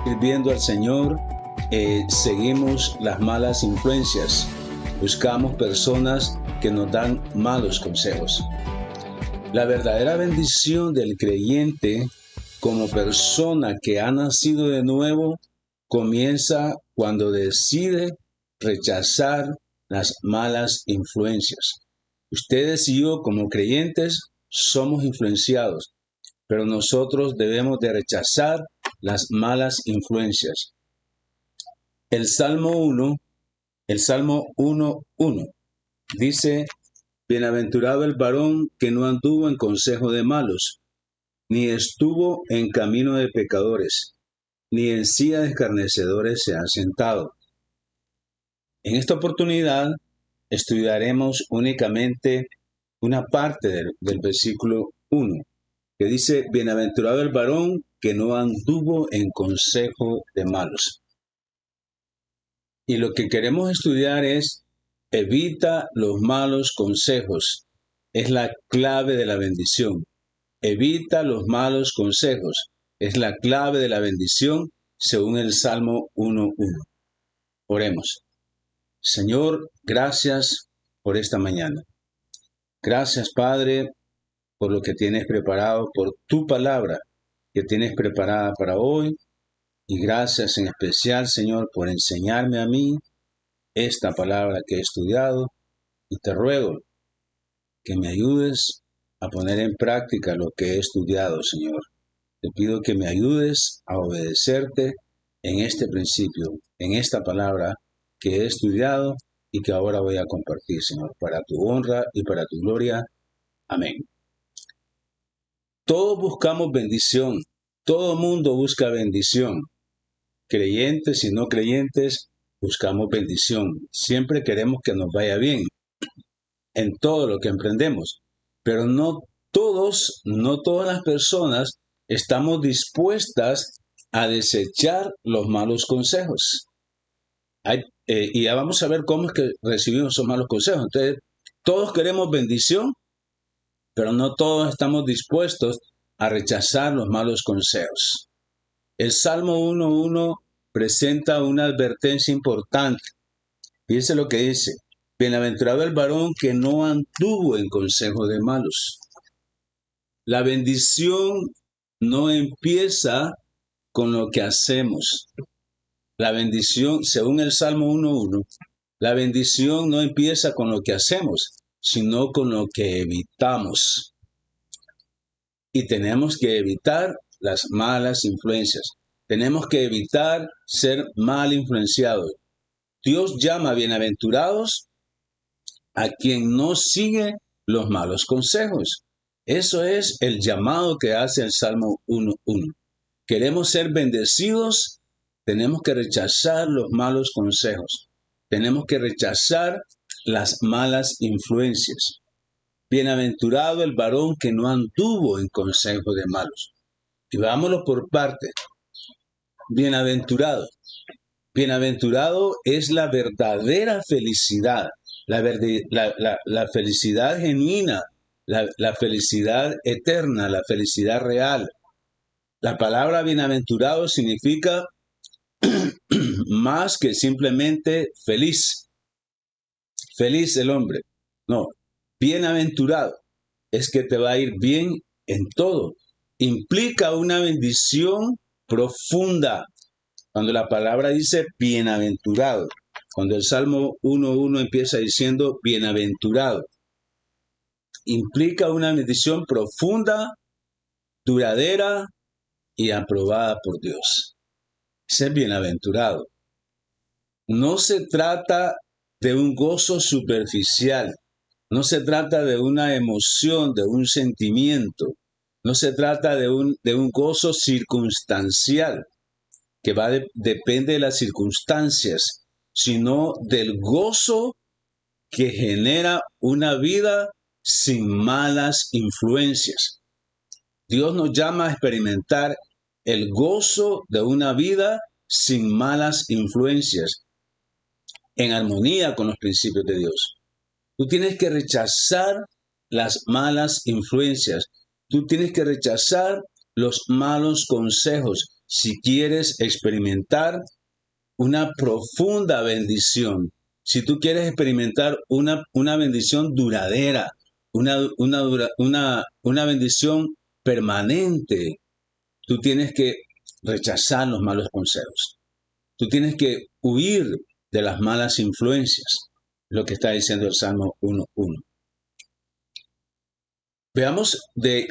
sirviendo al Señor, seguimos las malas influencias. Buscamos personas que nos dan malos consejos. La verdadera bendición del creyente como persona que ha nacido de nuevo comienza cuando decide rechazar las malas influencias. Ustedes y yo como creyentes somos influenciados, pero nosotros debemos de rechazar las malas influencias. El Salmo 1:1 dice: Bienaventurado el varón que no anduvo en consejo de malos, ni estuvo en camino de pecadores, ni en silla de escarnecedores se ha sentado. En esta oportunidad estudiaremos únicamente una parte del versículo 1, que dice: Bienaventurado el varón que no anduvo en consejo de malos. Y lo que queremos estudiar es: evita los malos consejos. Es la clave de la bendición. Evita los malos consejos. Es la clave de la bendición según el Salmo 1:1. Oremos. Señor, gracias por esta mañana. Gracias, Padre, por lo que tienes preparado, por tu palabra que tienes preparada para hoy. Y gracias en especial, Señor, por enseñarme a mí esta palabra que he estudiado. Y te ruego que me ayudes a poner en práctica lo que he estudiado, Señor. Te pido que me ayudes a obedecerte en este principio, en esta palabra que he estudiado y que ahora voy a compartir, Señor, para tu honra y para tu gloria. Amén. Todos buscamos bendición. Todo mundo busca bendición. Creyentes y no creyentes buscamos bendición. Siempre queremos que nos vaya bien en todo lo que emprendemos. Pero no todas las personas estamos dispuestas a desechar los malos consejos. Y ya vamos a ver cómo es que recibimos esos malos consejos. Entonces, todos queremos bendición, pero no todos estamos dispuestos a rechazar los malos consejos. El Salmo 1:1 presenta una advertencia importante. Fíjense lo que dice: Bienaventurado el varón que no anduvo en consejo de malos. La bendición no empieza con lo que hacemos. La bendición, según el Salmo 1:1, la bendición no empieza con lo que hacemos, sino con lo que evitamos. Y tenemos que evitar las malas influencias. Tenemos que evitar ser mal influenciados. Dios llama bienaventurados a quien no sigue los malos consejos. Eso es el llamado que hace el Salmo 1:1. Queremos ser bendecidos, tenemos que rechazar los malos consejos. Tenemos que rechazar las malas influencias. Bienaventurado el varón que no anduvo en consejo de malos. Y vámonos por partes. Bienaventurado. Bienaventurado es la verdadera felicidad, la felicidad genuina, la felicidad eterna, la felicidad real. La palabra bienaventurado significa más que simplemente feliz. Feliz el hombre. No, bienaventurado es que te va a ir bien en todo. Implica una bendición profunda. Cuando la palabra dice bienaventurado, cuando el Salmo 1:1 empieza diciendo bienaventurado, implica una bendición profunda, duradera y aprobada por Dios. Ser bienaventurado. No se trata de un gozo superficial, no se trata de una emoción, de un sentimiento, no se trata de un gozo circunstancial, que depende de las circunstancias, sino del gozo que genera una vida sin malas influencias. Dios nos llama a experimentar el gozo de una vida sin malas influencias, en armonía con los principios de Dios. Tú tienes que rechazar las malas influencias. Tú tienes que rechazar los malos consejos. si quieres experimentar una profunda bendición, si tú quieres experimentar una bendición duradera, una bendición permanente, tú tienes que rechazar los malos consejos. Tú tienes que huir de las malas influencias, lo que está diciendo el Salmo 1:1. Veamos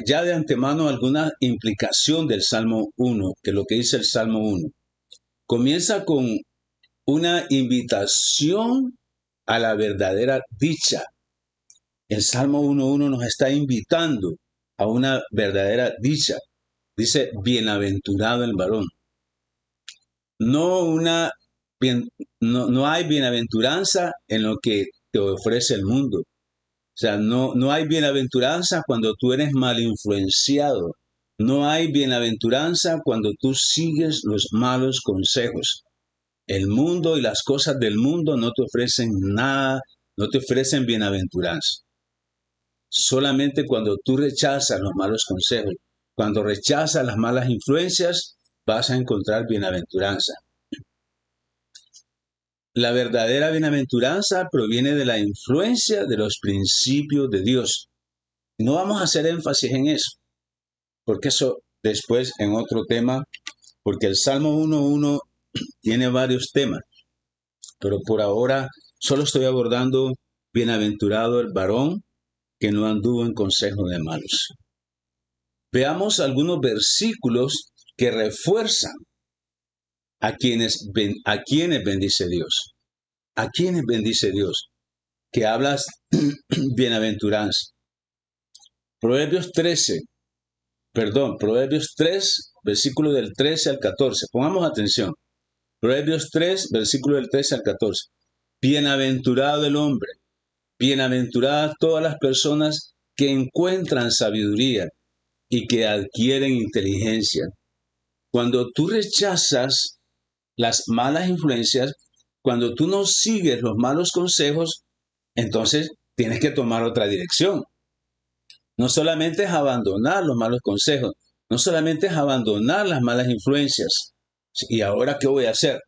ya de antemano alguna implicación del Salmo 1, que es lo que dice el Salmo 1. Comienza con una invitación a la verdadera dicha. El Salmo 1:1 nos está invitando a una verdadera dicha. Dice, bienaventurado el varón. No hay bienaventuranza en lo que te ofrece el mundo. O sea, no hay bienaventuranza cuando tú eres mal influenciado. No hay bienaventuranza cuando tú sigues los malos consejos. El mundo y las cosas del mundo no te ofrecen nada, no te ofrecen bienaventuranza. Solamente cuando tú rechazas los malos consejos, cuando rechazas las malas influencias, vas a encontrar bienaventuranza. La verdadera bienaventuranza proviene de la influencia de los principios de Dios. No vamos a hacer énfasis en eso, porque eso después en otro tema, porque el Salmo 1:1 tiene varios temas, pero por ahora solo estoy abordando bienaventurado el varón que no anduvo en consejo de malos. Veamos algunos versículos que refuerzan a quienes bendice Dios. A quienes bendice Dios, que hablas bienaventuranza. Proverbios 3, versículo del 13 al 14. Pongamos atención. Proverbios 3, versículo del 13 al 14. Bienaventurado el hombre, bienaventuradas todas las personas que encuentran sabiduría y que adquieren inteligencia. Cuando tú rechazas las malas influencias, cuando tú no sigues los malos consejos, entonces tienes que tomar otra dirección. No solamente es abandonar los malos consejos, no solamente es abandonar las malas influencias. ¿Y ahora qué voy a hacer?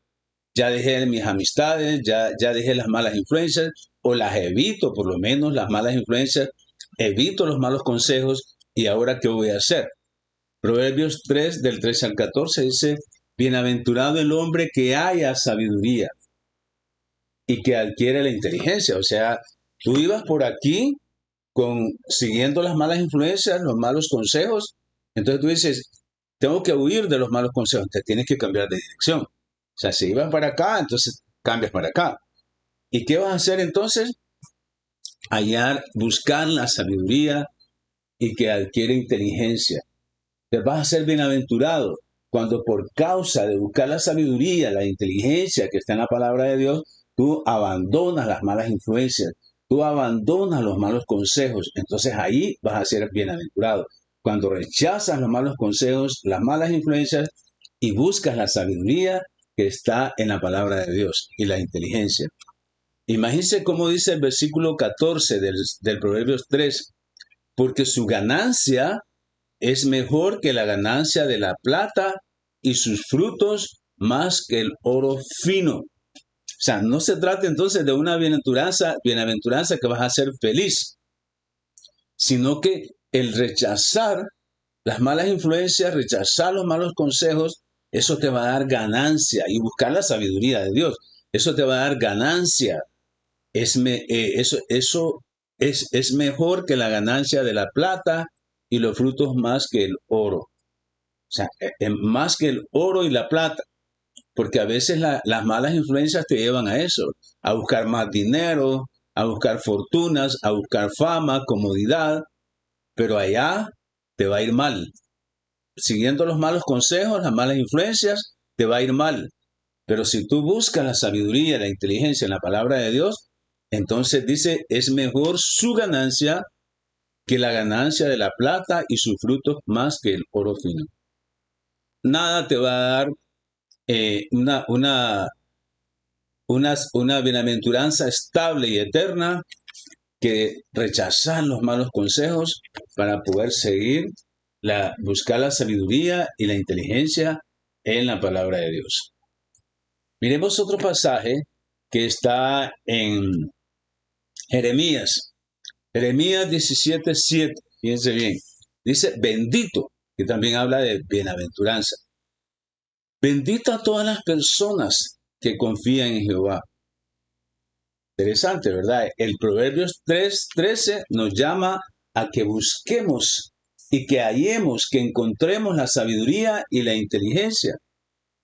Ya dejé mis amistades, ya dejé las malas influencias, o las evito, por lo menos las malas influencias, evito los malos consejos, ¿y ahora qué voy a hacer? Proverbios 3, del 13 al 14 dice, bienaventurado el hombre que haya sabiduría y que adquiere la inteligencia. O sea, tú ibas por aquí siguiendo las malas influencias, los malos consejos. Entonces tú dices, tengo que huir de los malos consejos, te tienes que cambiar de dirección. O sea, si ibas para acá, entonces cambias para acá. ¿Y qué vas a hacer entonces? Buscar la sabiduría y que adquiere inteligencia. Te vas a ser bienaventurado cuando por causa de buscar la sabiduría, la inteligencia que está en la palabra de Dios, tú abandonas las malas influencias, tú abandonas los malos consejos, entonces ahí vas a ser bienaventurado. Cuando rechazas los malos consejos, las malas influencias y buscas la sabiduría que está en la palabra de Dios y la inteligencia. Imagínense cómo dice el versículo 14 del Proverbios 3, porque su ganancia es mejor que la ganancia de la plata y sus frutos más que el oro fino. O sea, no se trata entonces de una bienaventuranza que vas a ser feliz, sino que el rechazar las malas influencias, rechazar los malos consejos, eso te va a dar ganancia y buscar la sabiduría de Dios. Eso te va a dar ganancia. Eso es mejor que la ganancia de la plata y los frutos más que el oro. O sea, más que el oro y la plata. Porque a veces las malas influencias te llevan a eso, a buscar más dinero, a buscar fortunas, a buscar fama, comodidad, pero allá te va a ir mal. Siguiendo los malos consejos, las malas influencias, te va a ir mal. Pero si tú buscas la sabiduría, la inteligencia en la palabra de Dios, entonces dice, es mejor su ganancia que la ganancia de la plata y sus frutos más que el oro fino. Nada te va a dar una bienaventuranza estable y eterna que rechazar los malos consejos para poder buscar la sabiduría y la inteligencia en la palabra de Dios. Miremos otro pasaje que está en Jeremías. Jeremías 17:7. Fíjense bien. Dice, bendito, que también habla de bienaventuranza. Bendito a todas las personas que confían en Jehová. Interesante, ¿verdad? El Proverbios 3:13 nos llama a que busquemos y que hallemos, que encontremos la sabiduría y la inteligencia.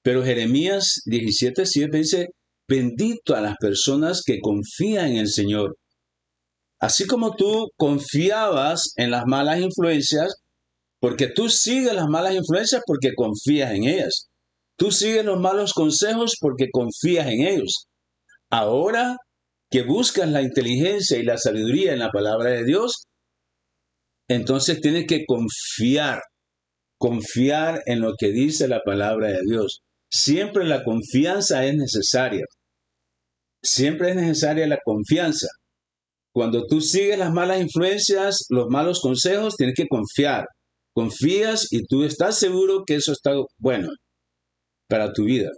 Pero Jeremías 17:7 dice, bendito a las personas que confían en el Señor. Así como tú confiabas en las malas influencias, porque tú sigues las malas influencias porque confías en ellas. Tú sigues los malos consejos porque confías en ellos. Ahora que buscas la inteligencia y la sabiduría en la palabra de Dios, entonces tienes que confiar en lo que dice la palabra de Dios. Siempre la confianza es necesaria. Siempre es necesaria la confianza. Cuando tú sigues las malas influencias, los malos consejos, tienes que confiar. Confías y tú estás seguro que eso está bueno para tu vida.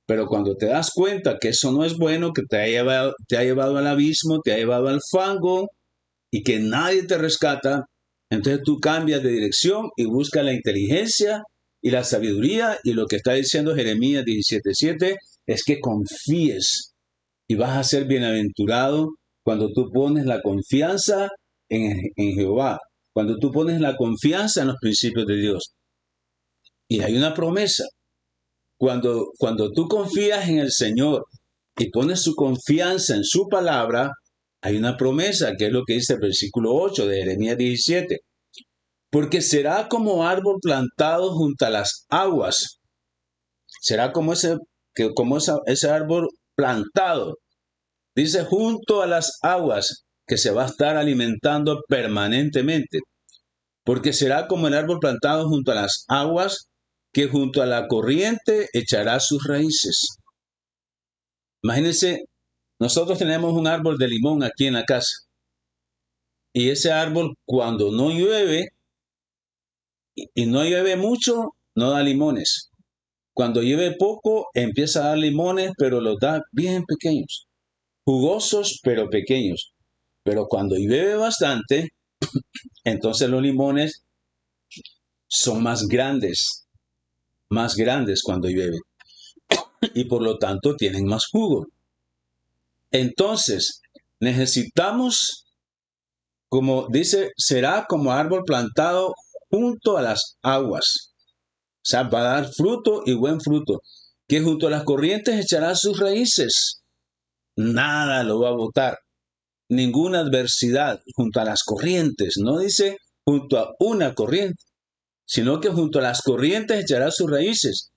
Pero cuando te das cuenta que eso no es bueno, que te ha llevado al abismo, te ha llevado al fango y que nadie te rescata, entonces tú cambias de dirección y buscas la inteligencia y la sabiduría. Y lo que está diciendo Jeremías 17:7 es que confíes y vas a ser bienaventurado cuando tú pones la confianza en Jehová, cuando tú pones la confianza en los principios de Dios. Y hay una promesa. Cuando tú confías en el Señor y pones su confianza en su palabra, hay una promesa, que es lo que dice el versículo 8 de Jeremías 17. Porque será como árbol plantado junto a las aguas. Será como ese árbol plantado. Dice junto a las aguas, que se va a estar alimentando permanentemente. Porque será como el árbol plantado junto a las aguas, que junto a la corriente echará sus raíces. Imagínense, nosotros tenemos un árbol de limón aquí en la casa. Y ese árbol, cuando no llueve, y no llueve mucho, no da limones. Cuando llueve poco, empieza a dar limones, pero los da bien pequeños. Jugosos, pero pequeños. Pero cuando llueve bastante, entonces los limones son más grandes cuando llueve. Y por lo tanto tienen más jugo. Entonces, necesitamos, como dice, será como árbol plantado junto a las aguas. O sea, va a dar fruto y buen fruto. Que junto a las corrientes echará sus raíces. Nada lo va a botar. Ninguna adversidad junto a las corrientes. No dice junto a una corriente, sino que junto a las corrientes echará sus raíces.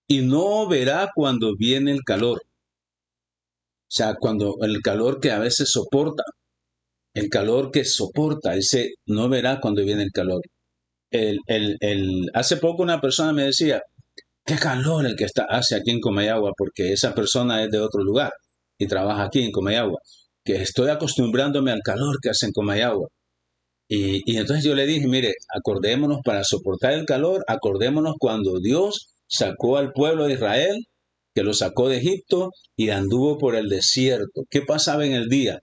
Y no verá cuando viene el calor. O sea, cuando el calor que a veces soporta. El calor que soporta, ese no verá cuando viene el calor. Hace poco una persona me decía, qué calor el que hace aquí en Comayagua, porque esa persona es de otro lugar y trabaja aquí en Comayagua, que estoy acostumbrándome al calor que hace en Comayagua. Y entonces yo le dije, mire, acordémonos para soportar el calor, acordémonos cuando Dios sacó al pueblo de Israel, que lo sacó de Egipto y anduvo por el desierto. ¿Qué pasaba en el día?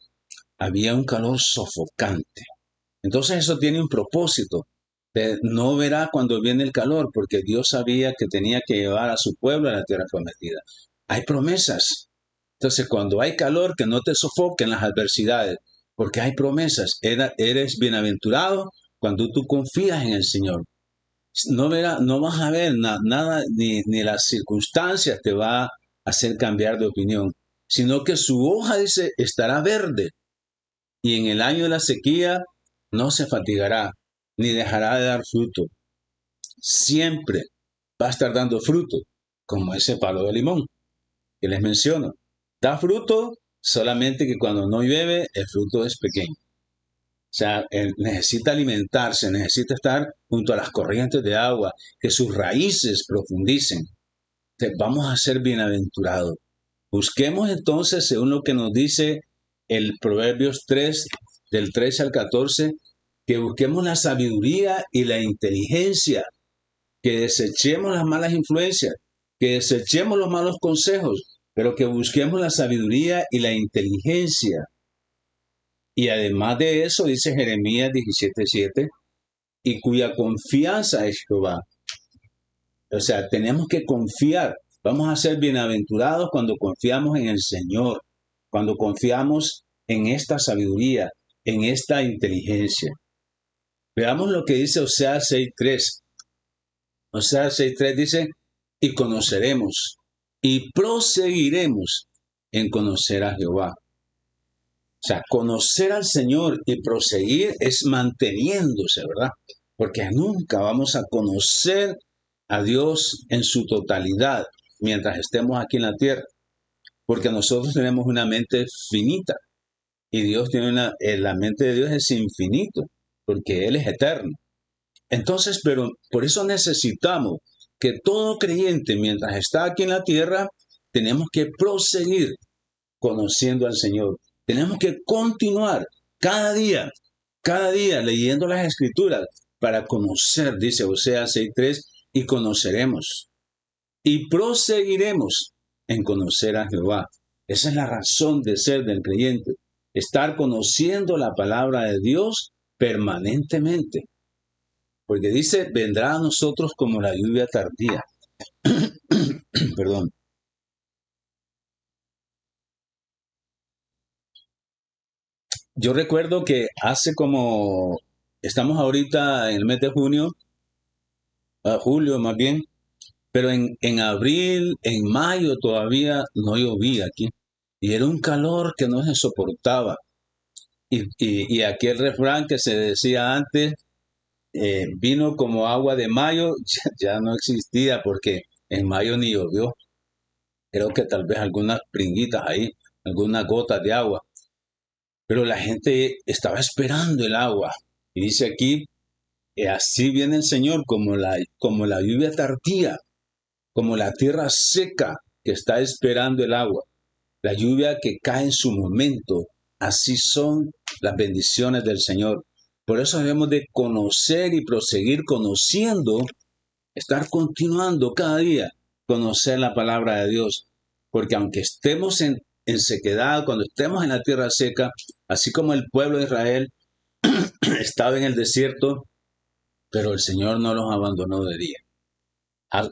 Había un calor sofocante. Entonces eso tiene un propósito. No verá cuando viene el calor, porque Dios sabía que tenía que llevar a su pueblo a la tierra prometida. Hay promesas. Entonces cuando hay calor, que no te sofoquen las adversidades, porque hay promesas. Eres bienaventurado cuando tú confías en el Señor. No vas a ver nada, ni las circunstancias te va a hacer cambiar de opinión, sino que su hoja, dice, estará verde. Y en el año de la sequía no se fatigará, ni dejará de dar fruto. Siempre va a estar dando fruto, como ese palo de limón que les menciono. Da fruto, solamente que cuando no llueve, el fruto es pequeño. O sea, él necesita alimentarse, necesita estar junto a las corrientes de agua, que sus raíces profundicen. Entonces, vamos a ser bienaventurados. Busquemos entonces, según lo que nos dice el Proverbios 3, del 13 al 14, que busquemos la sabiduría y la inteligencia, que desechemos las malas influencias, que desechemos los malos consejos, pero que busquemos la sabiduría y la inteligencia. Y además de eso, dice Jeremías 17:7, y cuya confianza es Jehová. O sea, tenemos que confiar. Vamos a ser bienaventurados cuando confiamos en el Señor, cuando confiamos en esta sabiduría, en esta inteligencia. Veamos lo que dice Oseas 6:3. Oseas 6:3 dice, y conoceremos y proseguiremos en conocer a Jehová. O sea, conocer al Señor y proseguir es manteniéndose, ¿verdad? Porque nunca vamos a conocer a Dios en su totalidad mientras estemos aquí en la tierra. Porque nosotros tenemos una mente finita y Dios tiene la mente de Dios es infinito, porque Él es eterno. Entonces, pero por eso necesitamos que todo creyente, mientras está aquí en la tierra, tenemos que proseguir conociendo al Señor. Tenemos que continuar cada día leyendo las Escrituras para conocer, dice Oseas 6:3, y conoceremos y proseguiremos en conocer a Jehová. Esa es la razón de ser del creyente, estar conociendo la palabra de Dios permanentemente. Porque dice, vendrá a nosotros como la lluvia tardía. Perdón. Yo recuerdo que estamos ahorita en el mes de junio, julio más bien, pero en abril, en mayo todavía no llovía aquí. Y era un calor que no se soportaba. Y aquel refrán que se decía antes, vino como agua de mayo, ya no existía porque en mayo ni llovió. Creo que tal vez algunas pringuitas ahí, algunas gotas de agua. Pero la gente estaba esperando el agua. Y dice aquí, así viene el Señor como la lluvia tardía, como la tierra seca que está esperando el agua. La lluvia que cae en su momento. Así son las bendiciones del Señor. Por eso debemos de conocer y proseguir conociendo, estar continuando cada día, conocer la palabra de Dios. Porque aunque estemos en sequedad, cuando estemos en la tierra seca, así como el pueblo de Israel estaba en el desierto, pero el Señor no los abandonó de día.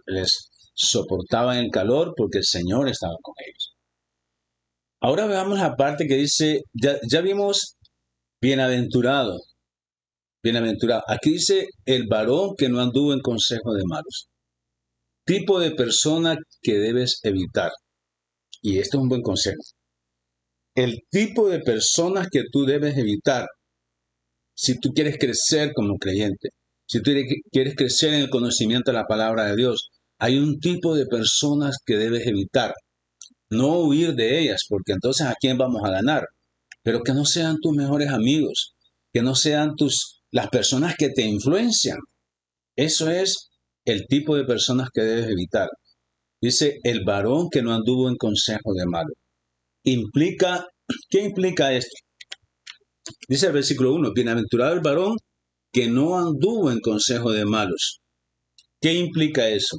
Les soportaban el calor porque el Señor estaba con ellos. Ahora veamos la parte que dice, ya vimos bienaventurado, bienaventurado. Aquí dice el varón que no anduvo en consejo de malos. Tipo de persona que debes evitar. Y esto es un buen consejo. El tipo de personas que tú debes evitar si tú quieres crecer como creyente, si tú quieres crecer en el conocimiento de la palabra de Dios, hay un tipo de personas que debes evitar. No huir de ellas, porque entonces ¿a quién vamos a ganar? Pero que no sean tus mejores amigos, que no sean las personas que te influencian. Eso es el tipo de personas que debes evitar. Dice, el varón que no anduvo en consejo de malo. ¿Qué implica esto? Dice el versículo 1, bienaventurado el varón que no anduvo en consejo de malos. ¿Qué implica eso?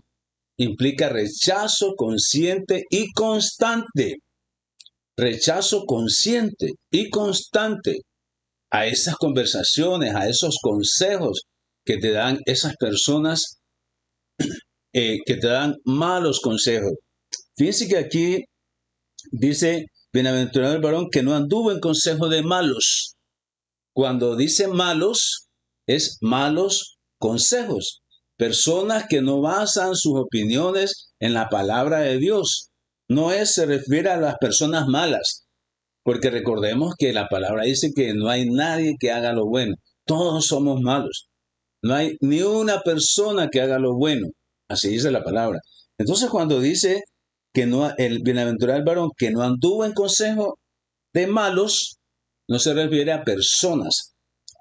Implica rechazo consciente y constante. Rechazo consciente y constante a esas conversaciones, a esos consejos que te dan esas personas que te dan malos consejos. Fíjense que aquí dice, bienaventurado el varón que no anduvo en consejo de malos. Cuando dice malos, es malos consejos. Personas que no basan sus opiniones en la palabra de Dios. Se refiere a las personas malas, porque recordemos que la palabra dice que no hay nadie que haga lo bueno. Todos somos malos. No hay ni una persona que haga lo bueno. Así dice la palabra. Entonces cuando dice que no, el bienaventurado el varón que no anduvo en consejo de malos, no se refiere a personas,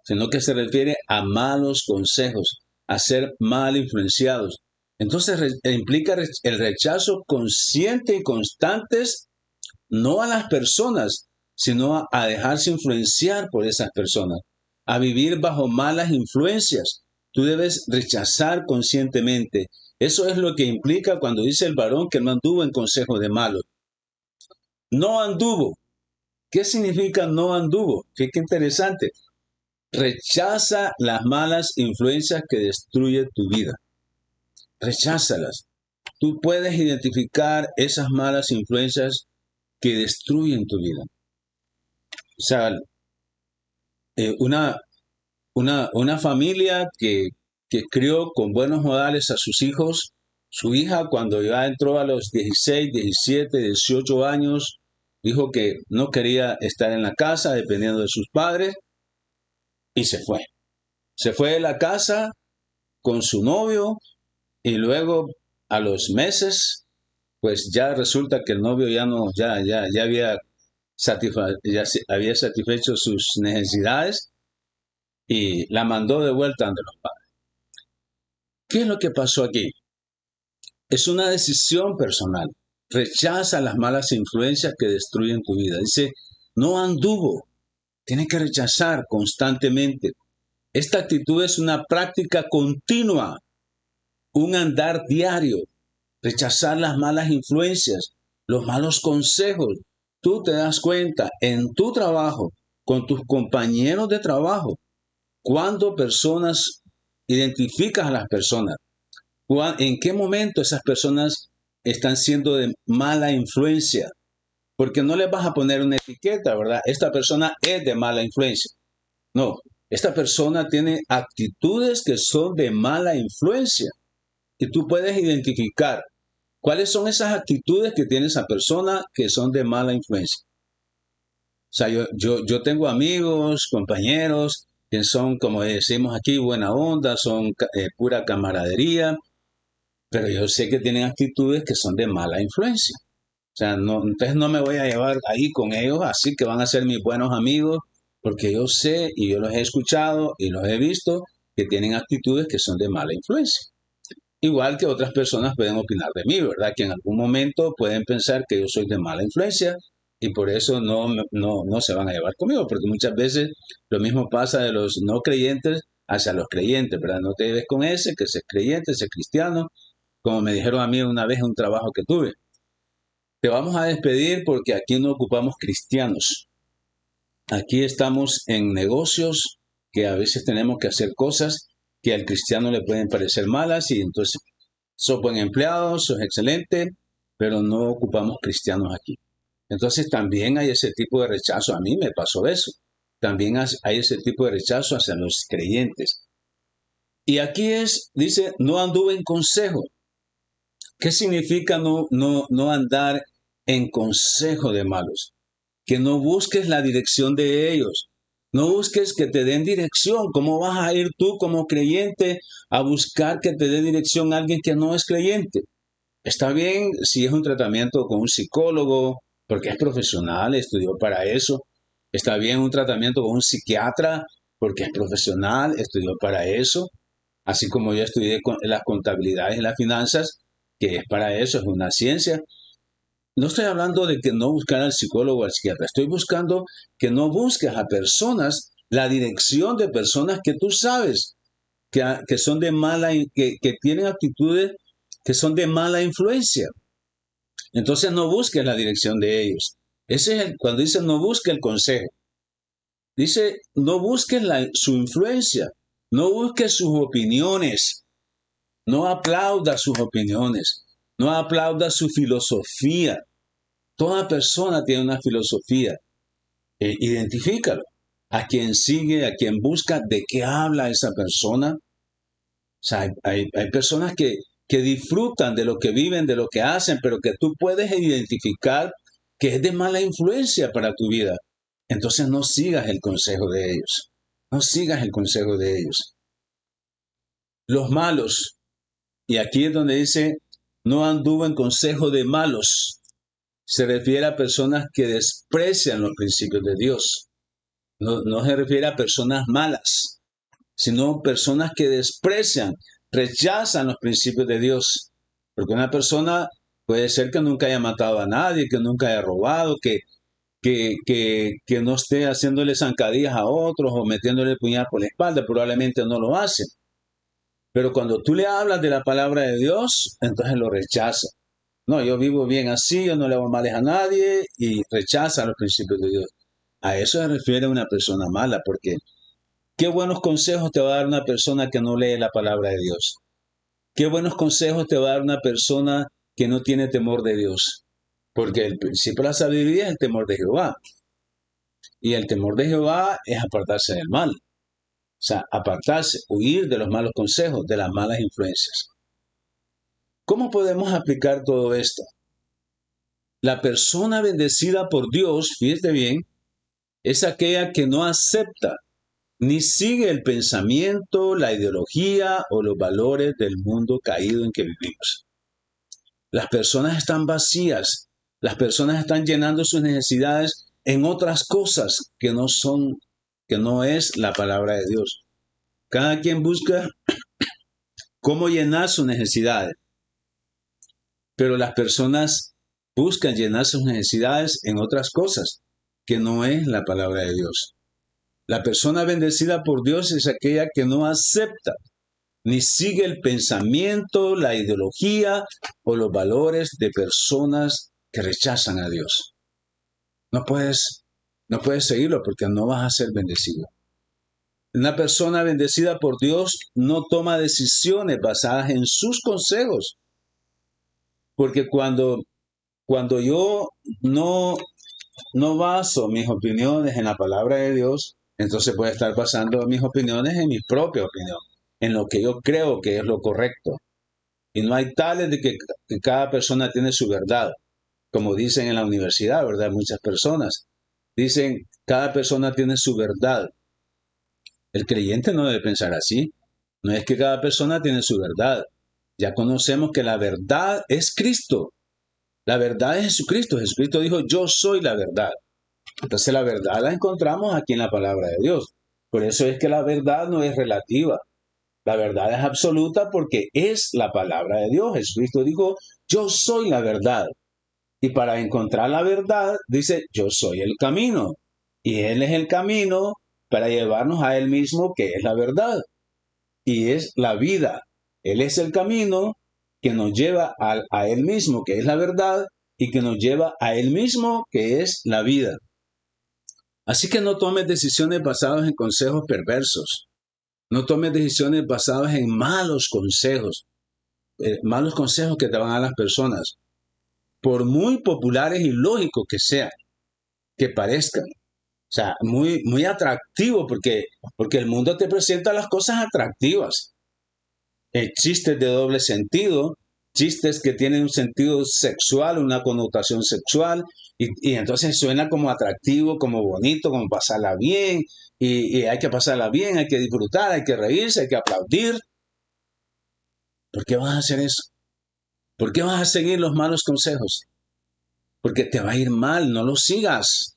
sino que se refiere a malos consejos, a ser mal influenciados. Entonces implica el rechazo consciente y constante, no a las personas, sino a dejarse influenciar por esas personas, a vivir bajo malas influencias. Tú debes rechazar conscientemente. Eso es lo que implica cuando dice el varón que no anduvo en consejo de malos. No anduvo. ¿Qué significa no anduvo? Qué interesante. Rechaza las malas influencias que destruyen tu vida. Recházalas. Tú puedes identificar esas malas influencias que destruyen tu vida. O sea, eh, una, una familia que crió con buenos modales a sus hijos, su hija cuando ya entró a los 16, 17, 18 años, dijo que no quería estar en la casa dependiendo de sus padres y se fue. Se fue de la casa con su novio y luego a los meses, pues ya resulta que el novio ya no, ya había había satisfecho sus necesidades y la mandó de vuelta ante los padres. ¿Qué es lo que pasó aquí? Es una decisión personal. Rechaza las malas influencias que destruyen tu vida. Dice, no anduvo. Tiene que rechazar constantemente. Esta actitud es una práctica continua, un andar diario. Rechazar las malas influencias, los malos consejos. Tú te das cuenta en tu trabajo, con tus compañeros de trabajo, cuando personas, identificas a las personas, en qué momento esas personas están siendo de mala influencia, porque no les vas a poner una etiqueta, ¿verdad? Esta persona es de mala influencia. No, esta persona tiene actitudes que son de mala influencia y tú puedes identificar cuáles son esas actitudes que tiene esa persona que son de mala influencia. O sea, yo tengo amigos, compañeros que son, como decimos aquí, buena onda, son pura camaradería, pero yo sé que tienen actitudes que son de mala influencia. O sea, no, entonces no me voy a llevar ahí con ellos, así que van a ser mis buenos amigos, porque yo sé y yo los he escuchado y los he visto que tienen actitudes que son de mala influencia. Igual que otras personas pueden opinar de mí, ¿verdad? Que en algún momento pueden pensar que yo soy de mala influencia y por eso no se van a llevar conmigo, porque muchas veces lo mismo pasa de los no creyentes hacia los creyentes, ¿verdad? No te lleves con ese, que es creyente, ese cristiano, como me dijeron a mí una vez en un trabajo que tuve. Te vamos a despedir porque aquí no ocupamos cristianos. Aquí estamos en negocios que a veces tenemos que hacer cosas que al cristiano le pueden parecer malas y entonces sos buen empleado, sos excelente, pero no ocupamos cristianos aquí. Entonces también hay ese tipo de rechazo. A mí me pasó eso. También hay ese tipo de rechazo hacia los creyentes. Y aquí dice, no anduve en consejo. ¿Qué significa no andar en consejo de malos? Que no busques la dirección de ellos. No busques que te den dirección. ¿Cómo vas a ir tú como creyente a buscar que te dé dirección a alguien que no es creyente? Está bien si es un tratamiento con un psicólogo, porque es profesional, estudió para eso. Está bien un tratamiento con un psiquiatra, porque es profesional, estudió para eso. Así como yo estudié las contabilidades y las finanzas, que es para eso, es una ciencia. No estoy hablando de que no buscar al psicólogo o al psiquiatra, estoy buscando que no busques a personas, la dirección de personas que tú sabes que son de que tienen actitudes que son de mala influencia. Entonces no busques la dirección de ellos. Ese es cuando dice no busque el consejo. Dice no busques su influencia, no busques sus opiniones, no aplaudas sus opiniones, no aplaudas su filosofía. Toda persona tiene una filosofía. Identifícalo. A quien sigue, a quien busca, de qué habla esa persona. O sea, hay personas que disfrutan de lo que viven, de lo que hacen, pero que tú puedes identificar que es de mala influencia para tu vida. Entonces no sigas el consejo de ellos. No sigas el consejo de ellos. Los malos. Y aquí es donde dice, no anduvo en consejo de malos. Se refiere a personas que desprecian los principios de Dios. No se refiere a personas malas, sino personas que desprecian, rechazan los principios de Dios. Porque una persona puede ser que nunca haya matado a nadie, que nunca haya robado, que no esté haciéndole zancadillas a otros o metiéndole puñal por la espalda, probablemente no lo hace. Pero cuando tú le hablas de la palabra de Dios, entonces lo rechaza. No, yo vivo bien así, yo no le hago males a nadie y rechaza los principios de Dios. A eso se refiere una persona mala, porque qué buenos consejos te va a dar una persona que no lee la palabra de Dios. Qué buenos consejos te va a dar una persona que no tiene temor de Dios. Porque el principio de la sabiduría es el temor de Jehová. Y el temor de Jehová es apartarse del mal. O sea, apartarse, huir de los malos consejos, de las malas influencias. ¿Cómo podemos aplicar todo esto? La persona bendecida por Dios, fíjate bien, es aquella que no acepta ni sigue el pensamiento, la ideología o los valores del mundo caído en que vivimos. Las personas están vacías, las personas están llenando sus necesidades en otras cosas que no son, que no es la palabra de Dios. Cada quien busca cómo llenar sus necesidades, pero las personas buscan llenar sus necesidades en otras cosas que no es la palabra de Dios. La persona bendecida por Dios es aquella que no acepta ni sigue el pensamiento, la ideología o los valores de personas que rechazan a Dios. No puedes, no puedes seguirlo porque no vas a ser bendecido. Una persona bendecida por Dios no toma decisiones basadas en sus consejos, porque cuando yo no baso mis opiniones en la palabra de Dios, entonces voy a estar basando mis opiniones en mi propia opinión, en lo que yo creo que es lo correcto. Y no hay tales de que cada persona tiene su verdad, como dicen en la universidad, ¿verdad? Muchas personas dicen, cada persona tiene su verdad. El creyente no debe pensar así. No es que cada persona tiene su verdad. Ya conocemos que la verdad es Cristo. La verdad es Jesucristo. Jesucristo dijo, yo soy la verdad. Entonces la verdad la encontramos aquí en la palabra de Dios. Por eso es que la verdad no es relativa. La verdad es absoluta porque es la palabra de Dios. Jesucristo dijo, yo soy la verdad. Y para encontrar la verdad, dice, yo soy el camino. Y Él es el camino para llevarnos a Él mismo, que es la verdad. Y es la vida. Él es el camino que nos lleva a Él mismo, que es la verdad, y que nos lleva a Él mismo, que es la vida. Así que no tomes decisiones basadas en consejos perversos. No tomes decisiones basadas en malos consejos que te van a dar las personas, por muy populares y lógicos que sean, que parezcan. O sea, muy atractivo porque el mundo te presenta las cosas atractivas. Chistes de doble sentido, chistes que tienen un sentido sexual, una connotación sexual, y entonces suena como atractivo, como bonito, como pasarla bien, y hay que pasarla bien, hay que disfrutar, hay que reírse, hay que aplaudir. ¿Por qué vas a hacer eso? ¿Por qué vas a seguir los malos consejos? Porque te va a ir mal, no lo sigas.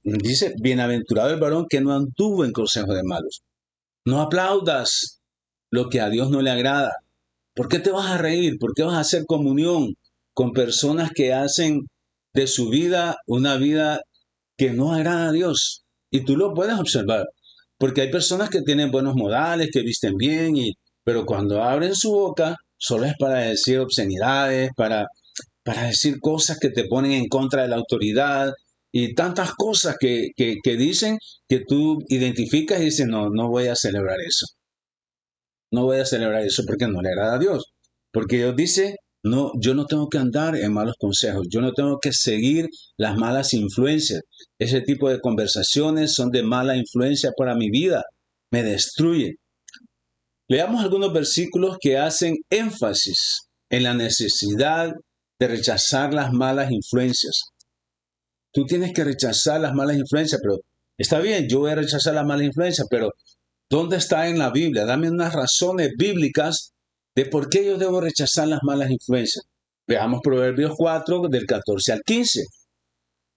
Dice, bienaventurado el varón que no anduvo en consejos de malos. No aplaudas lo que a Dios no le agrada. ¿Por qué te vas a reír? ¿Por qué vas a hacer comunión con personas que hacen de su vida una vida que no agrada a Dios? Y tú lo puedes observar, porque hay personas que tienen buenos modales, que visten bien, pero cuando abren su boca solo es para decir obscenidades, para decir cosas que te ponen en contra de la autoridad y tantas cosas que dicen que tú identificas y dices, no, no voy a celebrar eso. No voy a celebrar eso porque no le agrada a Dios. Porque Dios dice, no, yo no tengo que andar en malos consejos, yo no tengo que seguir las malas influencias. Ese tipo de conversaciones son de mala influencia para mi vida, me destruyen. Leamos algunos versículos que hacen énfasis en la necesidad de rechazar las malas influencias. Tú tienes que rechazar las malas influencias, pero está bien, yo voy a rechazar las malas influencias, pero ¿dónde está en la Biblia? Dame unas razones bíblicas de por qué yo debo rechazar las malas influencias. Veamos Proverbios 4, del 14 al 15.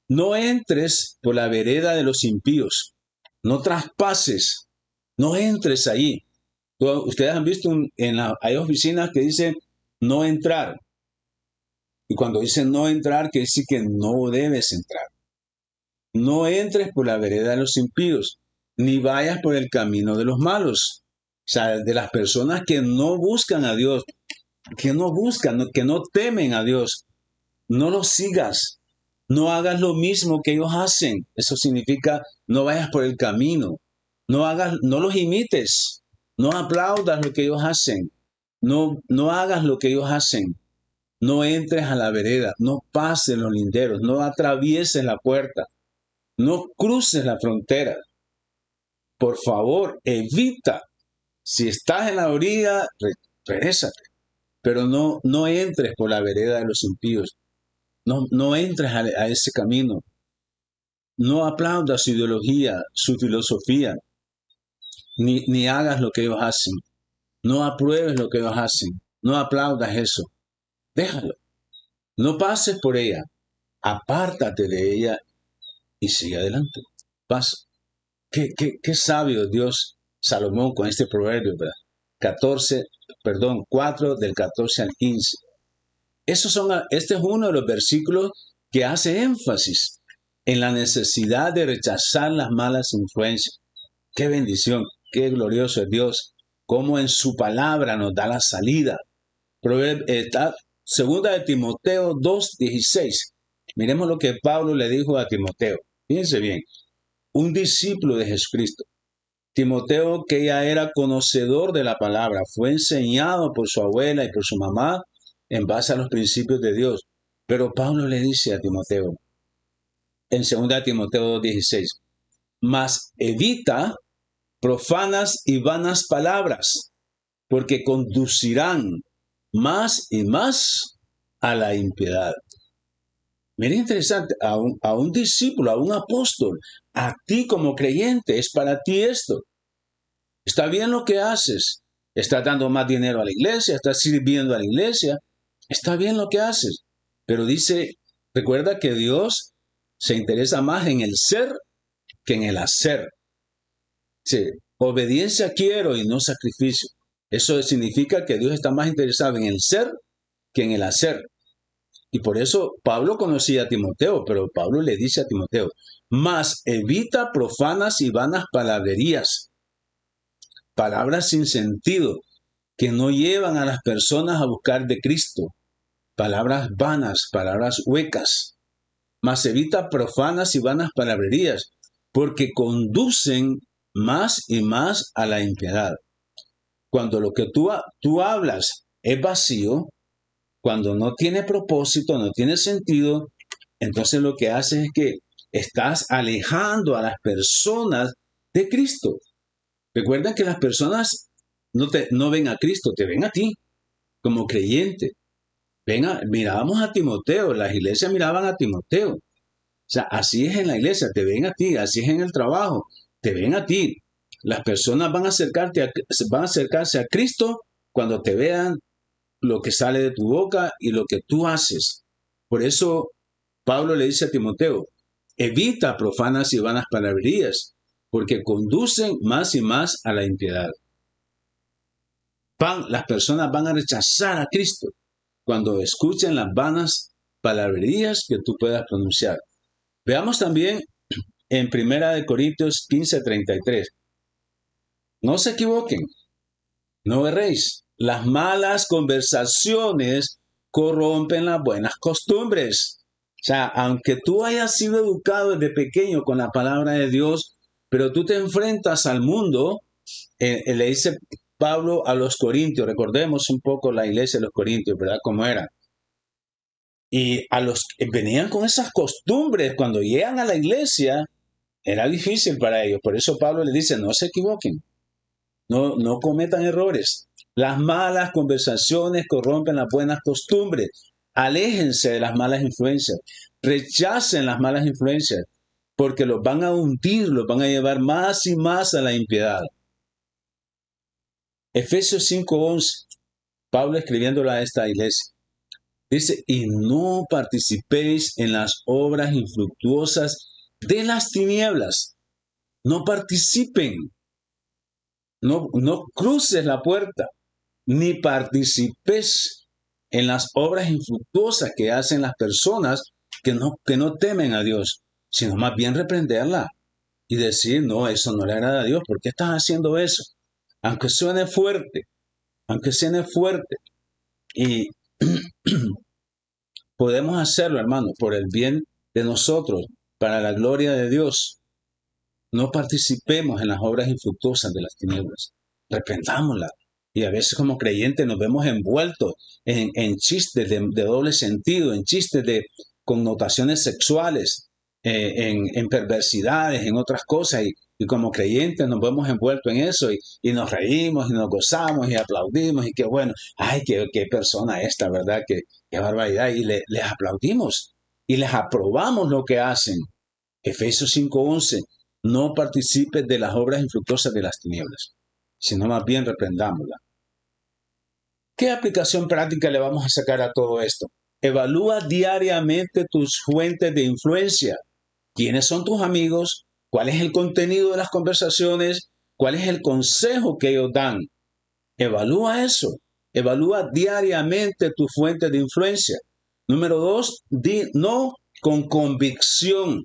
No entres por la vereda de los impíos, no traspases, no entres ahí. Ustedes han visto hay oficinas que dicen no entrar. Y cuando dicen no entrar, quiere decir que no debes entrar. No entres por la vereda de los impíos, ni vayas por el camino de los malos. sea, de las personas que no buscan a Dios, que no buscan, que no temen a Dios. No los sigas, no hagas lo mismo que ellos hacen. Eso significa no vayas por el camino, no los imites, no aplaudas lo que ellos hacen, no hagas lo que ellos hacen, no entres a la vereda, no pases los linderos, no atravieses la puerta, no cruces la frontera. Por favor, evita. Si estás en la orilla, regrésate, pero no entres por la vereda de los impíos. No entres a ese camino. No aplaudas su ideología, su filosofía, ni hagas lo que ellos hacen. No apruebes lo que ellos hacen. No aplaudas eso. Déjalo. No pases por ella. Apártate de ella y sigue adelante. Pasa. Qué sabio Dios Salomón con este proverbio, ¿verdad? 4 del 14 al 15. Este es uno de los versículos que hace énfasis en la necesidad de rechazar las malas influencias. Qué bendición, qué glorioso es Dios, cómo en su palabra nos da la salida. Segunda de Timoteo 2:16. Miremos lo que Pablo le dijo a Timoteo. Fíjense bien, un discípulo de Jesucristo. Timoteo, que ya era conocedor de la palabra, fue enseñado por su abuela y por su mamá en base a los principios de Dios. Pero Pablo le dice a Timoteo, en 2 Timoteo 2:16, mas evita profanas y vanas palabras, porque conducirán más y más a la impiedad. Mira, interesante, a un discípulo, a un apóstol, a ti como creyente, es para ti esto. Está bien lo que haces, estás dando más dinero a la iglesia, estás sirviendo a la iglesia, está bien lo que haces, pero dice, recuerda que Dios se interesa más en el ser que en el hacer. Sí, obediencia quiero y no sacrificio. Eso significa que Dios está más interesado en el ser que en el hacer. Y por eso Pablo conocía a Timoteo, pero Pablo le dice a Timoteo, mas evita profanas y vanas palabrerías, palabras sin sentido, que no llevan a las personas a buscar de Cristo, palabras vanas, palabras huecas, mas evita profanas y vanas palabrerías, porque conducen más y más a la impiedad. Cuando lo que tú hablas es vacío, cuando no tiene propósito, no tiene sentido, entonces lo que haces es que estás alejando a las personas de Cristo. Recuerda que las personas no ven a Cristo, te ven a ti como creyente. Mirábamos a Timoteo, las iglesias miraban a Timoteo. O sea, así es en la iglesia, te ven a ti, así es en el trabajo, te ven a ti. Las personas van a acercarse a Cristo cuando te vean lo que sale de tu boca y lo que tú haces. Por eso Pablo le dice a Timoteo, evita profanas y vanas palabrerías, porque conducen más y más a la impiedad. Las personas van a rechazar a Cristo cuando escuchen las vanas palabrerías que tú puedas pronunciar. Veamos también en 1 Corintios 15:33. No se equivoquen, no erréis. Las malas conversaciones corrompen las buenas costumbres. O sea, aunque tú hayas sido educado desde pequeño con la palabra de Dios, pero tú te enfrentas al mundo, le dice Pablo a los corintios, recordemos un poco la iglesia de los corintios, ¿verdad? ¿Cómo era? Y a los que venían con esas costumbres, cuando llegan a la iglesia, era difícil para ellos. Por eso Pablo les dice, no se equivoquen, no cometan errores. Las malas conversaciones corrompen las buenas costumbres. Aléjense de las malas influencias. Rechacen las malas influencias, porque los van a hundir, los van a llevar más y más a la impiedad. Efesios 5:11, Pablo escribiéndolo a esta iglesia. Dice, y no participéis en las obras infructuosas de las tinieblas. No participen. No cruces la puerta, ni participes en las obras infructuosas que hacen las personas que no temen a Dios, sino más bien reprenderla y decir, no, eso no le agrada a Dios, ¿por qué estás haciendo eso? aunque suene fuerte, y podemos hacerlo, hermano, por el bien de nosotros, para la gloria de Dios. No participemos en las obras infructuosas de las tinieblas. Reprendámoslas. Y a veces como creyentes nos vemos envueltos en chistes de doble sentido, en chistes de connotaciones sexuales, en perversidades, en otras cosas. Y como creyentes nos vemos envueltos en eso y nos reímos y nos gozamos y aplaudimos. Y qué bueno, ay, qué persona esta, ¿verdad? Qué barbaridad. Y les aplaudimos y les aprobamos lo que hacen. Efesios 5:11. No participes de las obras infructuosas de las tinieblas, sino más bien reprendámoslas. ¿Qué aplicación práctica le vamos a sacar a todo esto? Evalúa diariamente tus fuentes de influencia. ¿Quiénes son tus amigos? ¿Cuál es el contenido de las conversaciones? ¿Cuál es el consejo que ellos dan? Evalúa eso. Evalúa diariamente tu fuente de influencia. Número 2, di no con convicción.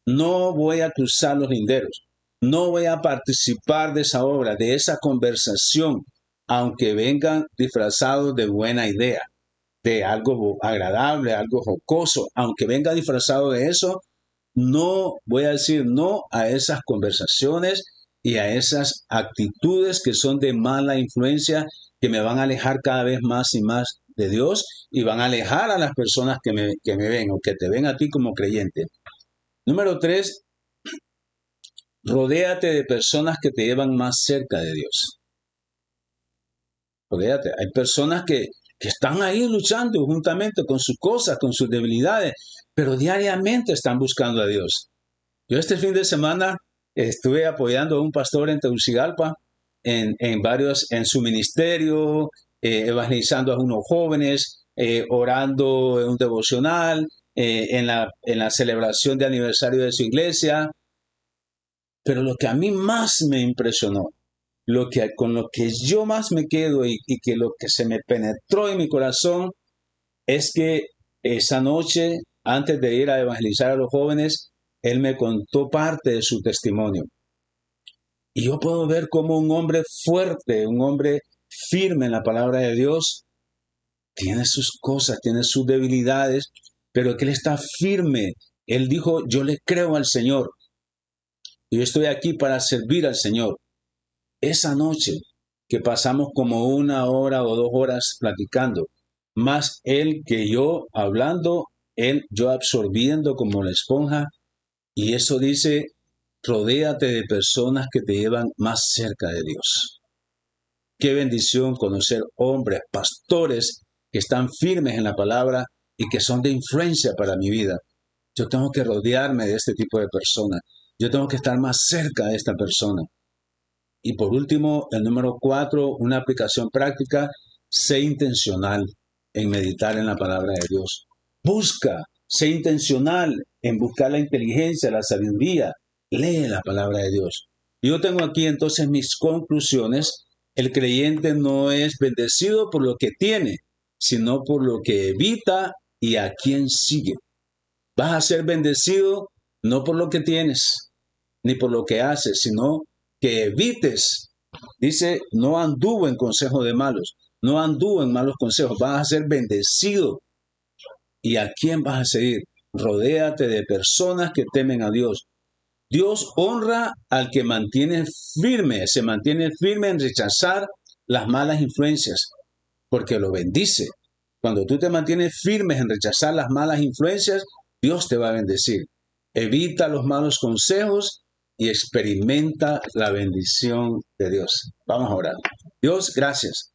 No voy a cruzar los linderos. No voy a participar de esa obra, de esa conversación, aunque vengan disfrazados de buena idea, de algo agradable, algo jocoso, aunque venga disfrazado de eso, no voy a decir no a esas conversaciones y a esas actitudes que son de mala influencia, que me van a alejar cada vez más y más de Dios y van a alejar a las personas que me ven o que te ven a ti como creyente. Número 3, rodéate de personas que te llevan más cerca de Dios. Rodéate. Hay personas que están ahí luchando juntamente con sus cosas, con sus debilidades, pero diariamente están buscando a Dios. Yo este fin de semana estuve apoyando a un pastor en Tegucigalpa, en su ministerio, evangelizando a unos jóvenes, orando en un devocional, en la celebración de aniversario de su iglesia. Pero lo que a mí más me impresionó, con lo que yo más me quedo y que lo que se me penetró en mi corazón es que esa noche, antes de ir a evangelizar a los jóvenes, él me contó parte de su testimonio. Y yo puedo ver como un hombre fuerte, un hombre firme en la palabra de Dios, tiene sus cosas, tiene sus debilidades, pero que él está firme. Él dijo, yo le creo al Señor. Yo estoy aquí para servir al Señor. Esa noche que pasamos como 1 hora o 2 horas platicando, más él que yo hablando, yo absorbiendo como la esponja, y eso dice, rodéate de personas que te llevan más cerca de Dios. Qué bendición conocer hombres, pastores que están firmes en la palabra y que son de influencia para mi vida. Yo tengo que rodearme de este tipo de personas. Yo tengo que estar más cerca de esta persona. Y por último, el número 4, una aplicación práctica, sé intencional en meditar en la palabra de Dios. Sé intencional en buscar la inteligencia, la sabiduría. Lee la palabra de Dios. Yo tengo aquí entonces mis conclusiones. El creyente no es bendecido por lo que tiene, sino por lo que evita y a quien sigue. Vas a ser bendecido no por lo que tienes, ni por lo que haces, sino que evites. Dice, no anduvo en consejo de malos, no anduvo en malos consejos, vas a ser bendecido. ¿Y a quién vas a seguir? Rodéate de personas que temen a Dios. Dios honra al que se mantiene firme en rechazar las malas influencias, porque lo bendice. Cuando tú te mantienes firme en rechazar las malas influencias, Dios te va a bendecir. Evita los malos consejos y experimenta la bendición de Dios. Vamos a orar. Dios, gracias.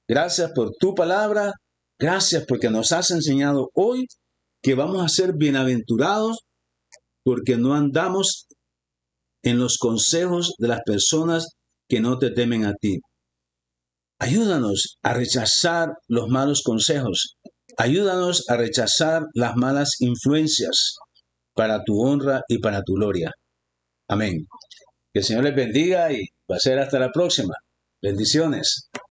Gracias por tu palabra. Gracias porque nos has enseñado hoy que vamos a ser bienaventurados porque no andamos en los consejos de las personas que no te temen a ti. Ayúdanos a rechazar los malos consejos. Ayúdanos a rechazar las malas influencias para tu honra y para tu gloria. Amén. Que el Señor les bendiga y va a ser hasta la próxima. Bendiciones.